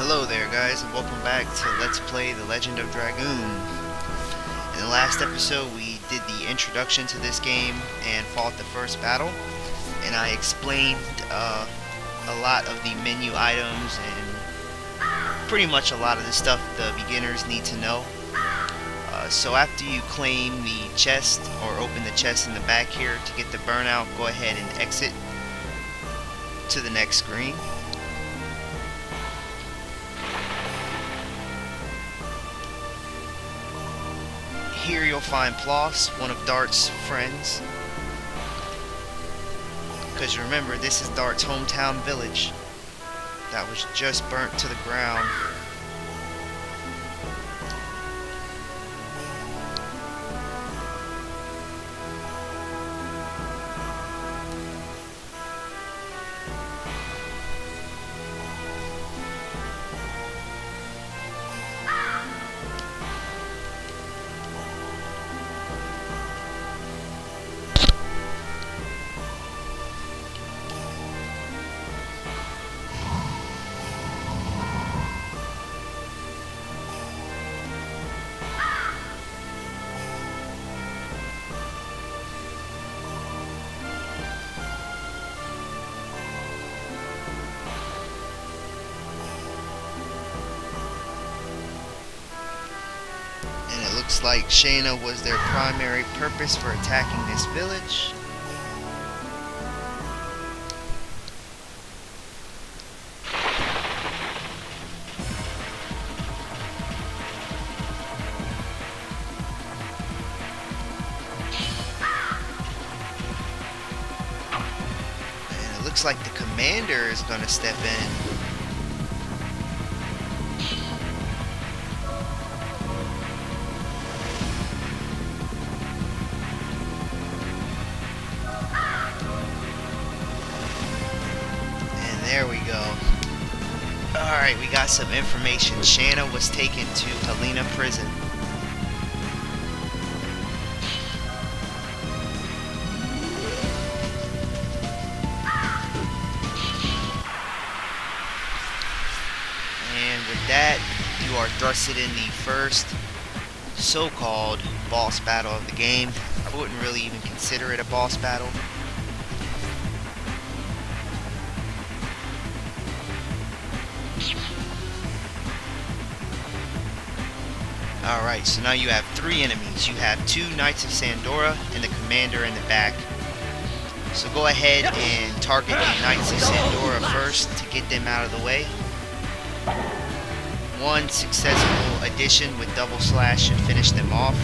Hello there guys, and welcome back to Let's Play The Legend of Dragoon. In the last episode we did the introduction to this game and fought the first battle, and I explained a lot of the menu items and pretty much a lot of the stuff the beginners need to know. So after you claim the chest or open the chest in the back here to get the burnout, go ahead and exit to the next screen. Here you'll find Ploss, one of Dart's friends. Because remember, this is Dart's hometown village that was just burnt to the ground. Looks like Shayna was their primary purpose for attacking this village. And it looks like the commander is going to step in. There we go. Alright, we got some information. Shanna was taken to Alina Prison. And with that, you are thrusted in the first so-called boss battle of the game. I wouldn't really even consider it a boss battle. Alright, so now you have three enemies. You have two Knights of Sandora and the commander in the back. So go ahead and target the Knights of Sandora first to get them out of the way. One successful addition with double slash should finish them off.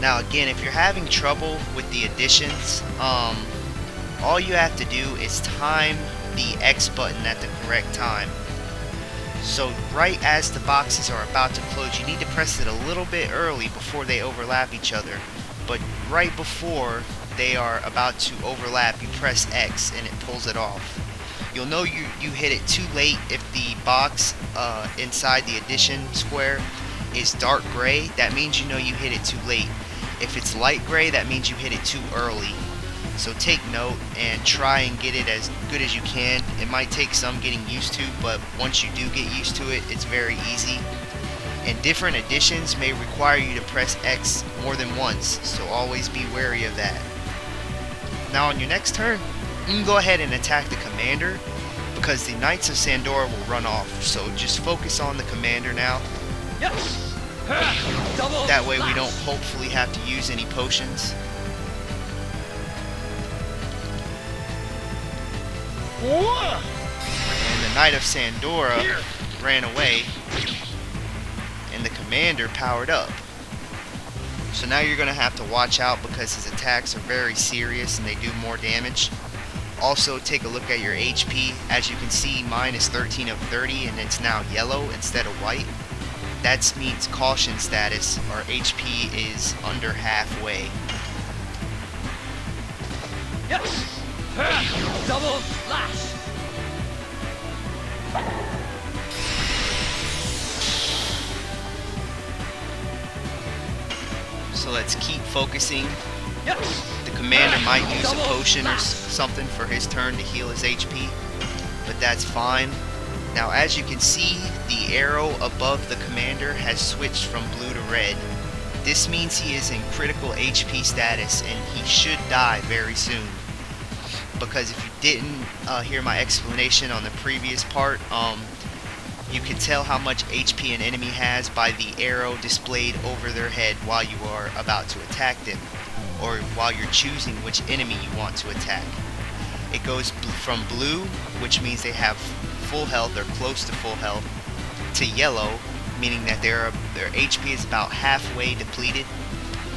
Now again, if you're having trouble with the additions, all you have to do is time the X button at the correct time. So right as the boxes are about to close, you need to press it a little bit early before they overlap each other. But right before they are about to overlap, you press X and it pulls it off. You'll know you hit it too late if the box inside the addition square is dark gray. That means you know you hit it too late. If it's light gray, that means you hit it too early. So take note and try and get it as good as you can. It might take some getting used to, but once you do get used to it, it's very easy. And different additions may require you to press X more than once, so always be wary of that. Now on your next turn, you can go ahead and attack the commander, because the Knights of Sandora will run off. So just focus on the commander now. That way we don't hopefully have to use any potions. And the Knight of Sandora ran away, and the commander powered up. So now you're going to have to watch out because his attacks are very serious and they do more damage. Also take a look at your HP. As you can see, mine is 13 of 30 and it's now yellow instead of white. That means caution status. Our HP is under halfway. Double slash. So let's keep focusing. The commander might use a potion or something for his turn to heal his HP, but that's fine. Now as you can see, the arrow above the commander has switched from blue to red. This means he is in critical HP status and he should die very soon. Because if you didn't hear my explanation on the previous part, you can tell how much HP an enemy has by the arrow displayed over their head while you are about to attack them, or while you're choosing which enemy you want to attack. It goes from blue, which means they have full health or close to full health, to yellow, meaning that their HP is about halfway depleted,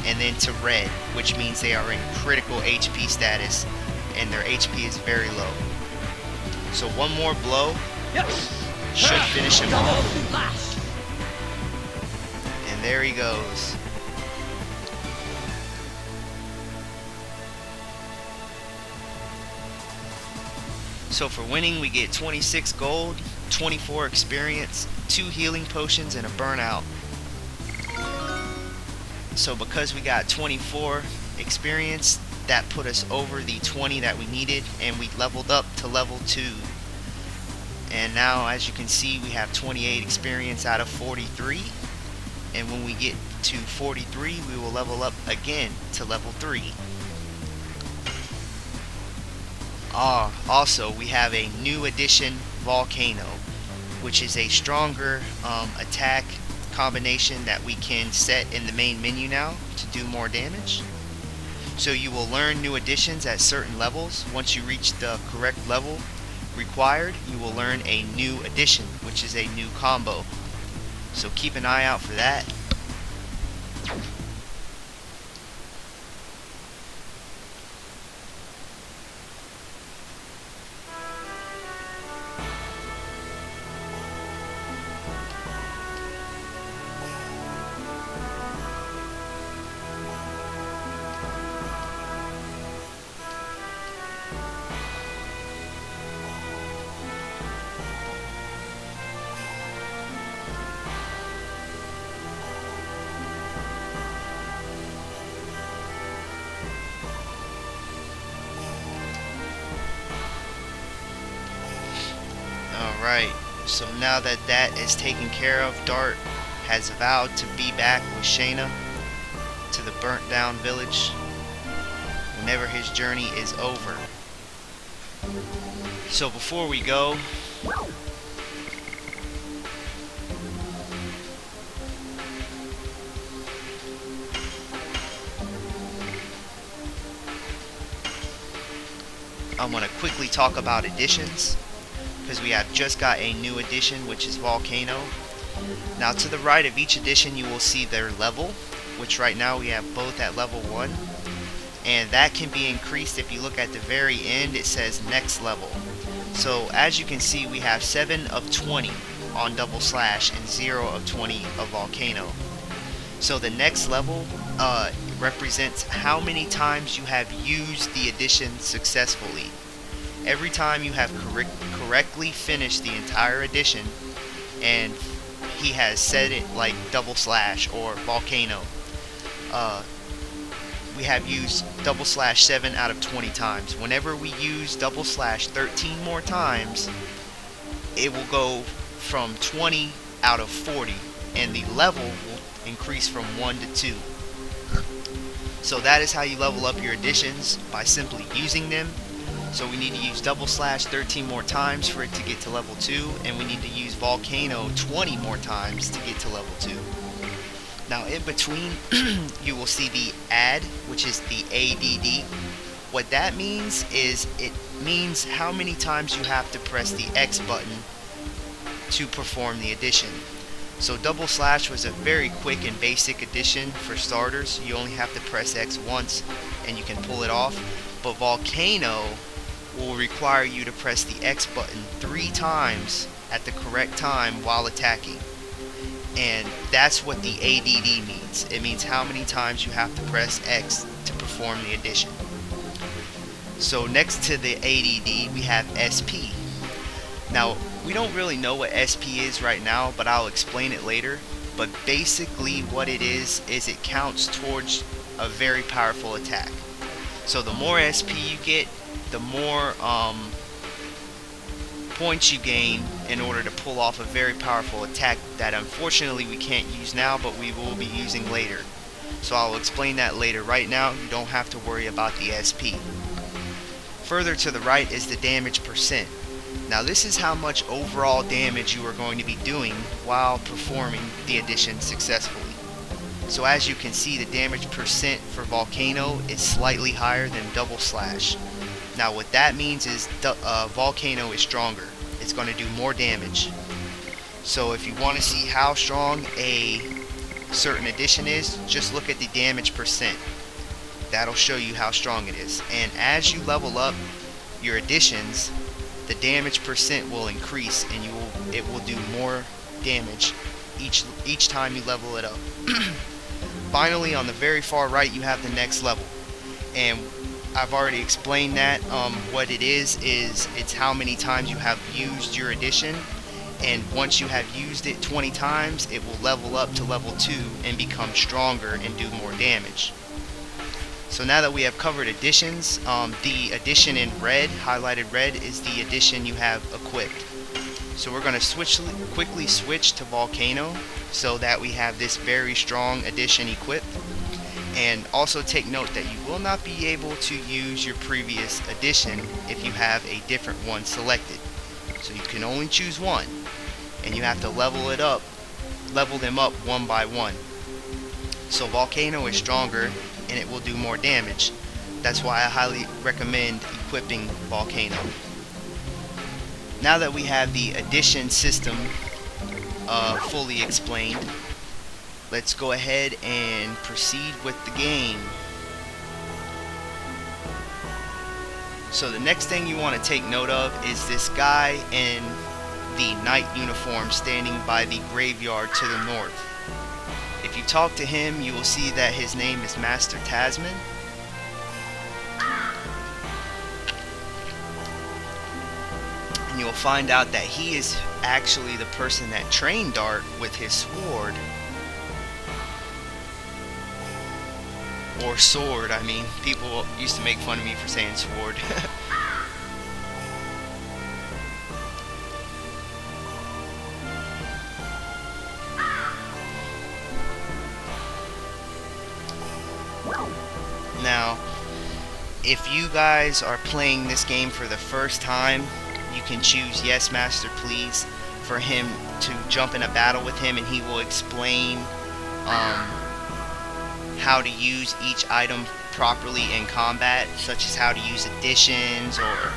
and then to red, which means they are in critical HP status and their HP is very low. So one more blow should finish him off. And there he goes. So for winning we get 26 gold, 24 experience, 2 healing potions, and a burnout. So because we got 24 experience, that put us over the 20 that we needed, and we leveled up to level 2. And now as you can see, we have 28 experience out of 43, and when we get to 43 we will level up again to level 3. Also we have a new addition, Volcano, which is a stronger attack combination that we can set in the main menu now to do more damage. So you will learn new additions at certain levels. Once you reach the correct level required, you will learn a new addition, which is a new combo. So keep an eye out for that. Alright, so now that that is taken care of, Dart has vowed to be back with Shayna to the burnt down village whenever his journey is over. So before we go, I'm going to quickly talk about additions, because we have just got a new addition, which is Volcano. Now to the right of each addition you will see their level, which right now we have both at level 1, and that can be increased. If you look at the very end, it says next level. So as you can see, we have 7 of 20 on Double Slash and 0 of 20 of Volcano. So the next level represents how many times you have used the addition successfully. Every time you have correctly finished the entire addition, and he has said it like Double Slash or Volcano, we have used Double Slash 7 out of 20 times. Whenever we use Double Slash 13 more times, it will go from 20 out of 40, and the level will increase from 1 to 2. So that is how you level up your additions, by simply using them. So we need to use Double Slash 13 more times for it to get to level 2, and we need to use Volcano 20 more times to get to level 2. Now in between you will see the add, which is the ADD. What that means is, it means how many times you have to press the X button to perform the addition. So Double Slash was a very quick and basic addition for starters. You only have to press X once and you can pull it off. But Volcano will require you to press the X button 3 times at the correct time while attacking. And that's what the ADD means. It means how many times you have to press X to perform the addition. So next to the ADD we have SP. Now we don't really know what SP is right now, but I'll explain it later. But basically what it is it counts towards a very powerful attack. So the more SP you get, the more points you gain in order to pull off a very powerful attack that unfortunately we can't use now, but we will be using later. So I'll explain that later. Right now, you don't have to worry about the SP. Further to the right is the damage percent. Now this is how much overall damage you are going to be doing while performing the addition successfully. So as you can see, the damage percent for Volcano is slightly higher than Double Slash. Now what that means is Volcano is stronger. It's going to do more damage. So if you want to see how strong a certain addition is, just look at the damage percent. That'll show you how strong it is. And as you level up your additions, the damage percent will increase, and it will do more damage each time you level it up. Finally, on the very far right, you have the next level, and I've already explained that. What it is it's how many times you have used your addition, and once you have used it 20 times, it will level up to level 2 and become stronger and do more damage. So now that we have covered additions, the addition in red, highlighted red, is the addition you have equipped. So we're going to quickly switch to Volcano so that we have this very strong addition equipped. And also take note that you will not be able to use your previous addition if you have a different one selected. So you can only choose one, and you have to level them up one by one. So Volcano is stronger and it will do more damage. That's why I highly recommend equipping Volcano. Now that we have the addition system fully explained, let's go ahead and proceed with the game. So the next thing you want to take note of is this guy in the knight uniform standing by the graveyard to the north. If you talk to him, you will see that his name is Master Talisman. And you'll find out that he is actually the person that trained Dart with his sword. Or sword, I mean. People used to make fun of me for saying sword. Now, if you guys are playing this game for the first time, you can choose Yes Master Please for him to jump in a battle with him, and he will explain how to use each item properly in combat, such as how to use additions or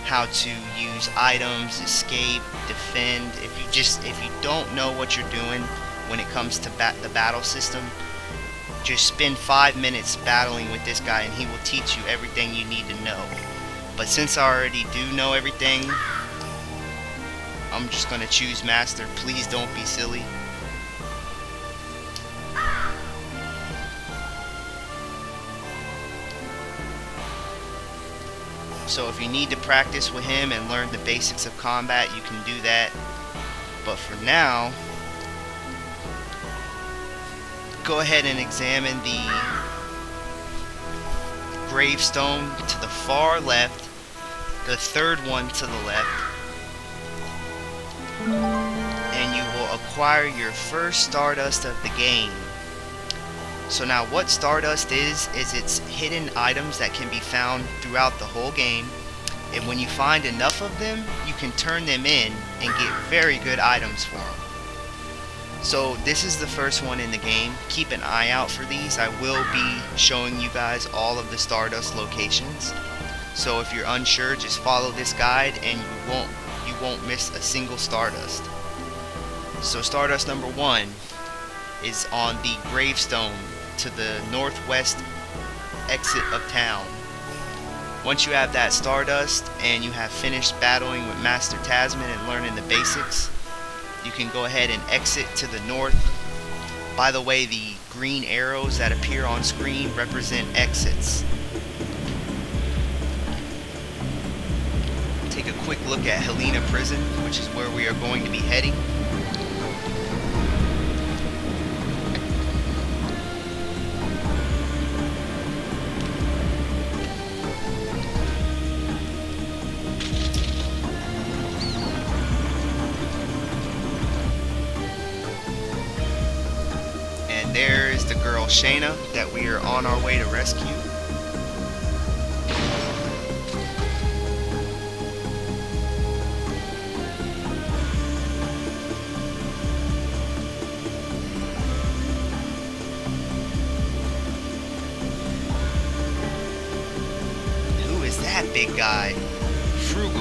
how to use items, escape, defend. If you don't know what you're doing when it comes to the battle system, just spend 5 minutes battling with this guy and he will teach you everything you need to know. But since I already do know everything, I'm just going to choose Master. Please don't be silly. So if you need to practice with him and learn the basics of combat, you can do that. But for now, go ahead and examine the gravestone to the far left, the third one to the left, and you will acquire your first Stardust of the game. So now what Stardust is it's hidden items that can be found throughout the whole game, and when you find enough of them, you can turn them in and get very good items for them. So this is the first one in the game. Keep an eye out for these. I will be showing you guys all of the Stardust locations. So if you're unsure, just follow this guide and you won't miss a single Stardust. So Stardust number 1 is on the gravestone to the northwest exit of town. Once you have that Stardust and you have finished battling with Master Talisman and learning the basics, you can go ahead and exit to the north. By the way, the green arrows that appear on screen represent exits. Take a quick look at Alina Prison, which is where we are going to be heading. the girl Shayna that we are on our way to rescue. Who is that big guy? Frugal.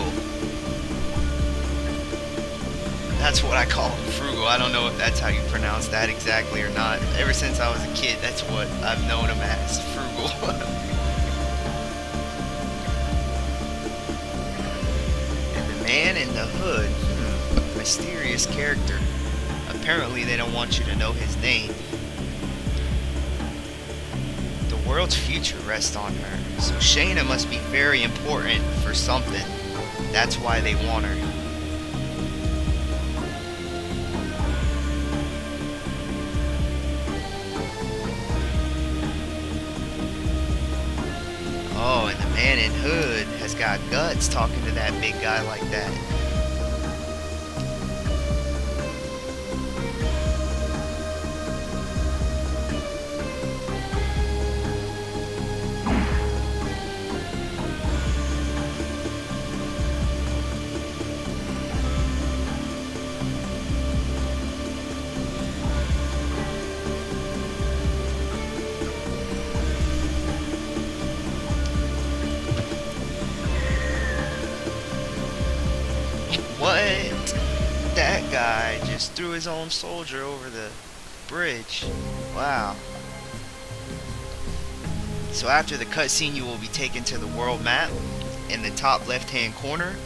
That's what I call him, Frugal. I don't know if that's how you pronounce that exactly or not. Ever since I was a kid, that's what I've known him as, Frugal. And the man in the hood, mysterious character. Apparently they don't want you to know his name. The world's future rests on her, so Shayna must be very important for something. That's why they want her. Oh, and the man in hood has got guts talking to that big guy like that. What? That guy just threw his own soldier over the bridge. Wow. So after the cutscene, you will be taken to the world map. In the top left hand corner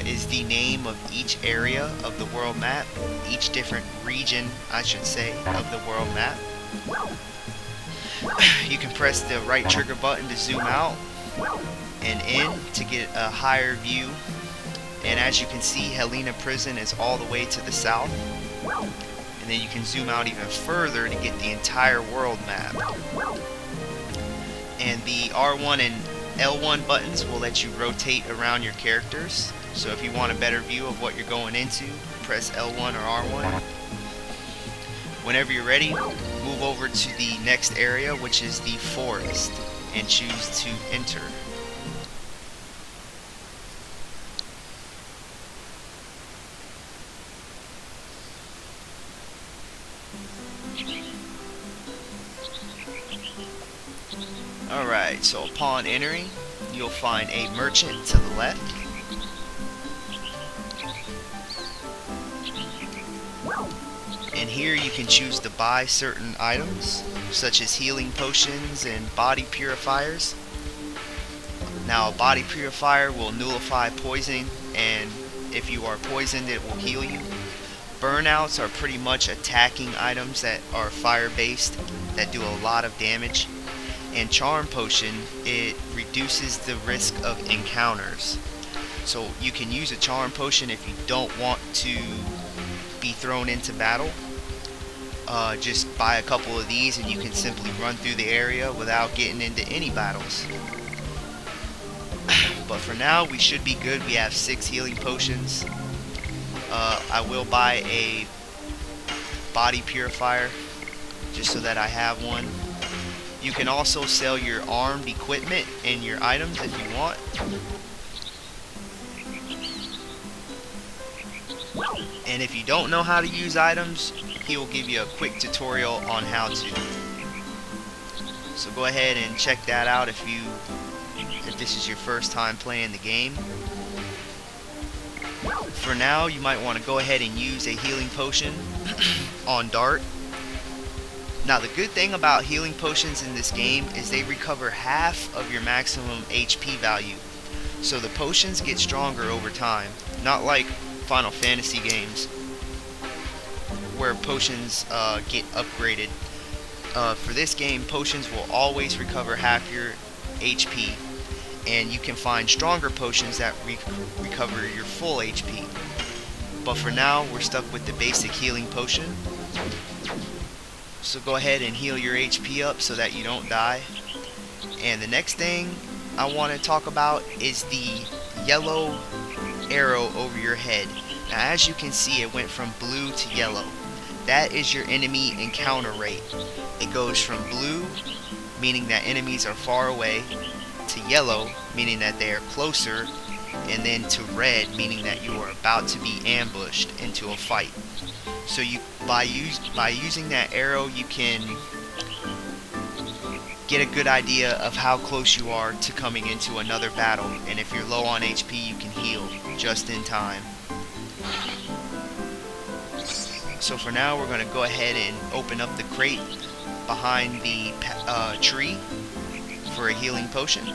is the name of each area of the world map. Each different region, I should say, of the world map. You can press the right trigger button to zoom out and in to get a higher view. And as you can see, Alina Prison is all the way to the south. And then you can zoom out even further to get the entire world map. And the R1 and L1 buttons will let you rotate around your characters. So if you want a better view of what you're going into, press L1 or R1. Whenever you're ready, move over to the next area, which is the forest, and choose to enter. Alright, so upon entering, you'll find a merchant to the left. And here you can choose to buy certain items, such as healing potions and body purifiers. Now, a body purifier will nullify poison, and if you are poisoned, it will heal you. Burnouts are pretty much attacking items that are fire-based, that do a lot of damage. And charm potion, it reduces the risk of encounters. So you can use a charm potion if you don't want to be thrown into battle. Just buy a couple of these and you can simply run through the area without getting into any battles. But for now, we should be good. We have 6 healing potions. I will buy a body purifier just so that I have one. You can also sell your armed equipment and your items if you want. And if you don't know how to use items, he will give you a quick tutorial on how to. So go ahead and check that out if this is your first time playing the game. For now, you might want to go ahead and use a healing potion on Dart. Now, the good thing about healing potions in this game is they recover half of your maximum HP value. So the potions get stronger over time, not like Final Fantasy games where potions get upgraded. For this game, potions will always recover half your HP, and you can find stronger potions that recover your full HP. But for now, we're stuck with the basic healing potion. So go ahead and heal your HP up so that you don't die. And the next thing I want to talk about is the yellow arrow over your head. Now, as you can see, it went from blue to yellow. that is your enemy encounter rate. It goes from blue, meaning that enemies are far away, to yellow, meaning that they are closer, and then to red, meaning that you are about to be ambushed into a fight. So by using that arrow, you can get a good idea of how close you are to coming into another battle, and if you're low on HP, you can heal just in time. So for now, we're going to go ahead and open up the crate behind the tree for a healing potion.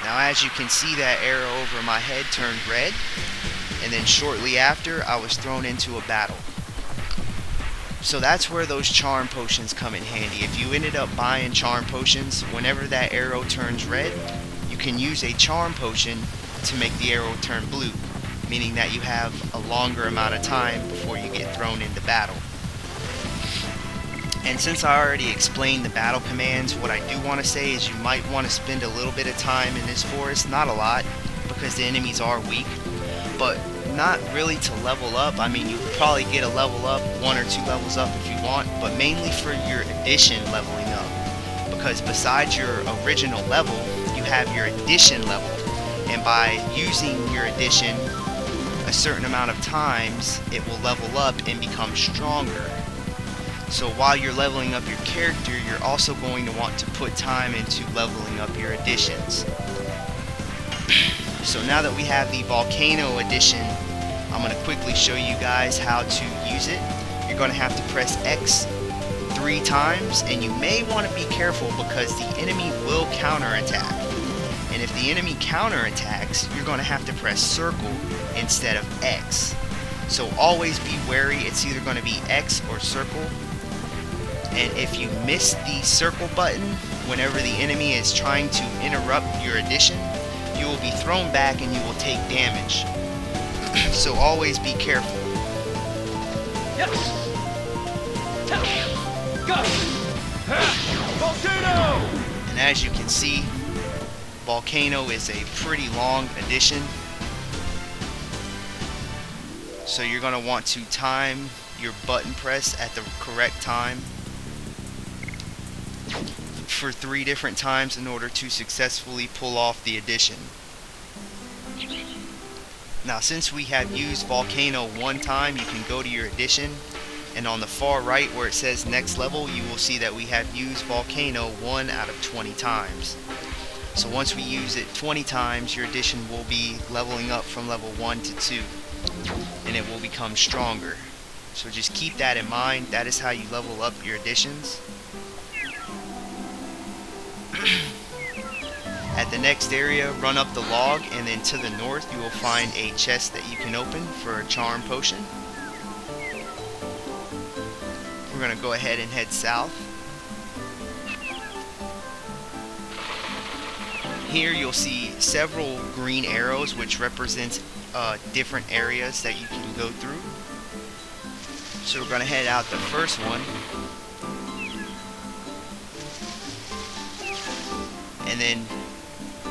Now, as you can see, that arrow over my head turned red, and then shortly after, I was thrown into a battle. So that's where those charm potions come in handy. If you ended up buying charm potions, whenever that arrow turns red, you can use a charm potion to make the arrow turn blue, meaning that you have a longer amount of time before you get thrown into battle. And since I already explained the battle commands, what I do want to say is you might want to spend a little bit of time in this forest, not a lot, because the enemies are weak, but not really to level up. I mean, you could probably get a level up, 1 or 2 levels up if you want, but mainly for your addition leveling up, because besides your original level, you have your addition level, and by using your addition a certain amount of times, it will level up and become stronger. So while you're leveling up your character, you're also going to want to put time into leveling up your additions. So now that we have the Volcano Edition, I'm going to quickly show you guys how to use it. You're going to have to press X 3 times, and you may want to be careful because the enemy will counterattack. And if the enemy counterattacks, you're going to have to press circle instead of X. So always be wary, it's either going to be X or circle. And if you miss the circle button whenever the enemy is trying to interrupt your addition, you will be thrown back and you will take damage. So always be careful. Volcano! And as you can see, Volcano is a pretty long addition. So you're going to want to time your button press at the correct time for 3 different times in order to successfully pull off the addition. Now, since we have used Volcano 1 time, you can go to your addition, and on the far right where it says next level, you will see that we have used Volcano 1 out of 20 times. So once we use it 20 times, your addition will be leveling up from level 1 to 2, and it will become stronger. So just keep that in mind. That is how you level up your additions. At the next area, run up the log, and then to the north you will find a chest that you can open for a charm potion. We're going to go ahead and head south. Here you'll see several green arrows which represent different areas that you can go through. So we're going to head out the first one. And then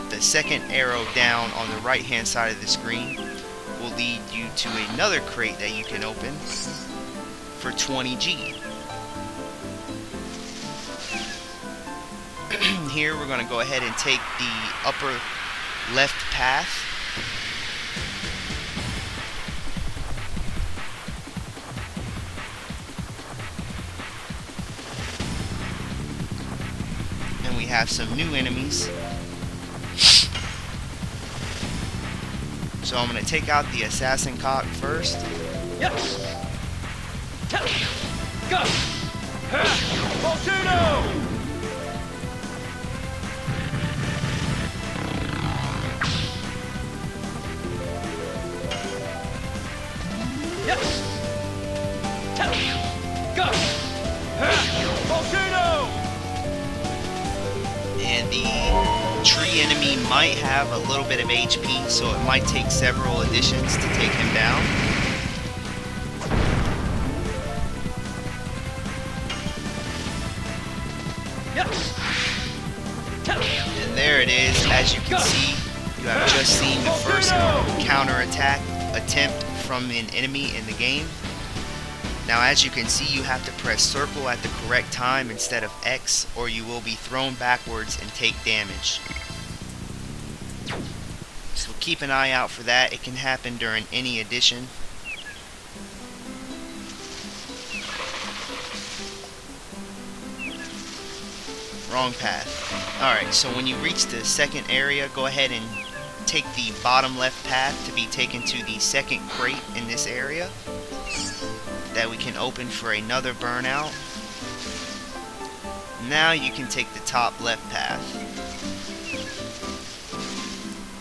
the second arrow down on the right hand side of the screen will lead you to another crate that you can open for 20G. Here we're going to go ahead and take the upper left path. And we have some new enemies. So I'm going to take out the assassin cock first. Yep. Go! Volcano! Yes! Go! Volcano! And the tree enemy might have a little bit of HP, so it might take several additions to take him down. Yes! And there it is. As you can see, you have just seen the first counterattack attempt from an enemy in the game. Now as you can see, you have to press circle at the correct time instead of X, or you will be thrown backwards and take damage. So keep an eye out for that. It can happen during any edition. Wrong path. Alright, so when you reach the second area, go ahead and take the bottom left path to be taken to the second crate in this area that we can open for another burnout. Now you can take the top left path.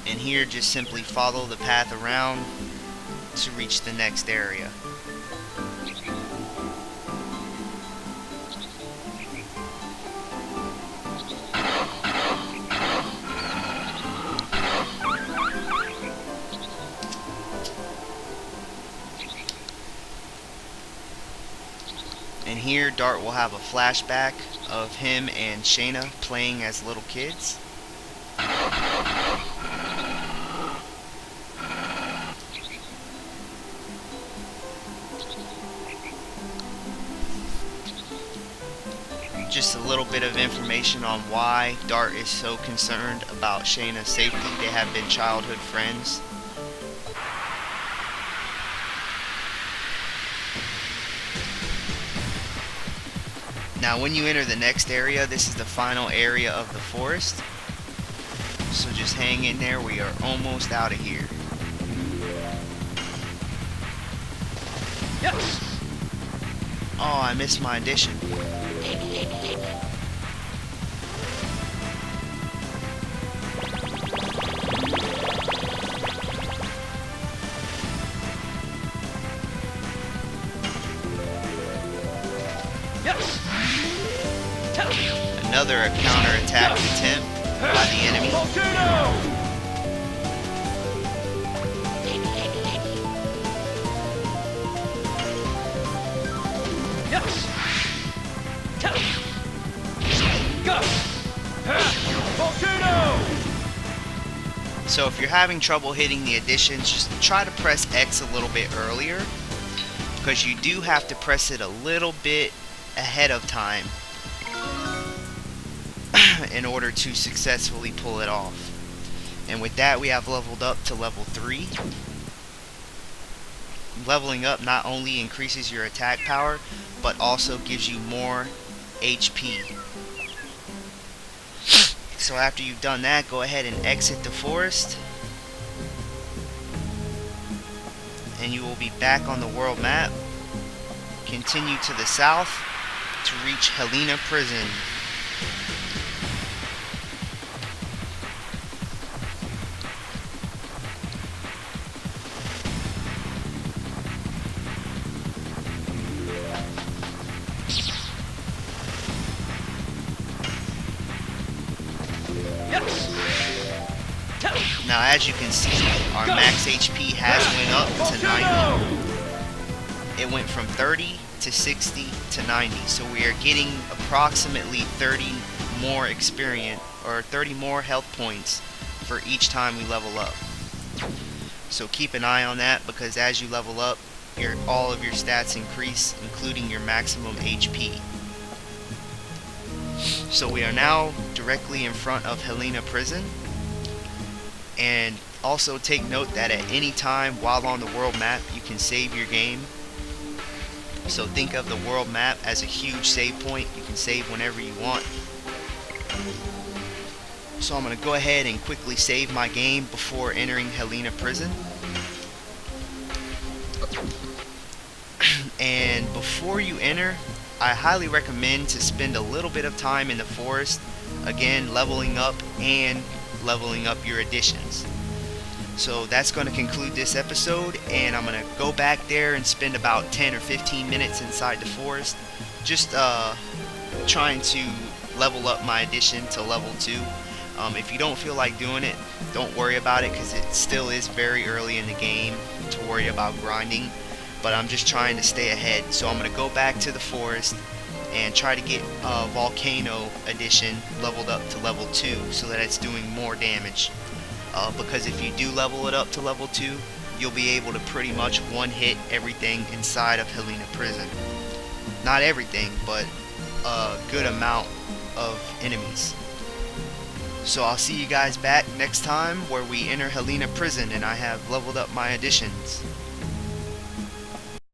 And here just simply follow the path around to reach the next area. And here Dart will have a flashback of him and Shayna playing as little kids. Just a little bit of information on why Dart is so concerned about Shayna's safety. They have been childhood friends. Now when you enter the next area, this is the final area of the forest. So just hang in there, we are almost out of here. Yes. Oh, I missed my addition. Another counterattack attempt by the enemy. So if you're having trouble hitting the additions, just try to press X a little bit earlier, because you do have to press it a little bit ahead of time in order to successfully pull it off. And with that, we have leveled up to level 3. Leveling up not only increases your attack power, but also gives you more HP. So after you've done that, go ahead and exit the forest, and you will be back on the world map. Continue to the south to reach Alina Prison. Now as you can see, our max HP has went up to 90. It went from 30 to 60 to 90. So we are getting approximately 30 more experience, or 30 more health points for each time we level up. So keep an eye on that, because as you level up, all of your stats increase, including your maximum HP. So we are now directly in front of Alina Prison. And also take note that at any time while on the world map, you can save your game. So think of the world map as a huge save point. You can save whenever you want. So I'm going to go ahead and quickly save my game before entering Alina Prison. And before you enter, I highly recommend to spend a little bit of time in the forest, again leveling up and leveling up your additions. So that's going to conclude this episode, and I'm going to go back there and spend about 10 or 15 minutes inside the forest, just trying to level up my addition to level 2. If you don't feel like doing it, don't worry about it, because it still is very early in the game to worry about grinding, but I'm just trying to stay ahead. So I'm going to go back to the forest and try to get Volcano Edition leveled up to level 2 so that it's doing more damage. Because if you do level it up to level 2, you'll be able to pretty much one-hit everything inside of Alina Prison. Not everything, but a good amount of enemies. So I'll see you guys back next time where we enter Alina Prison and I have leveled up my additions.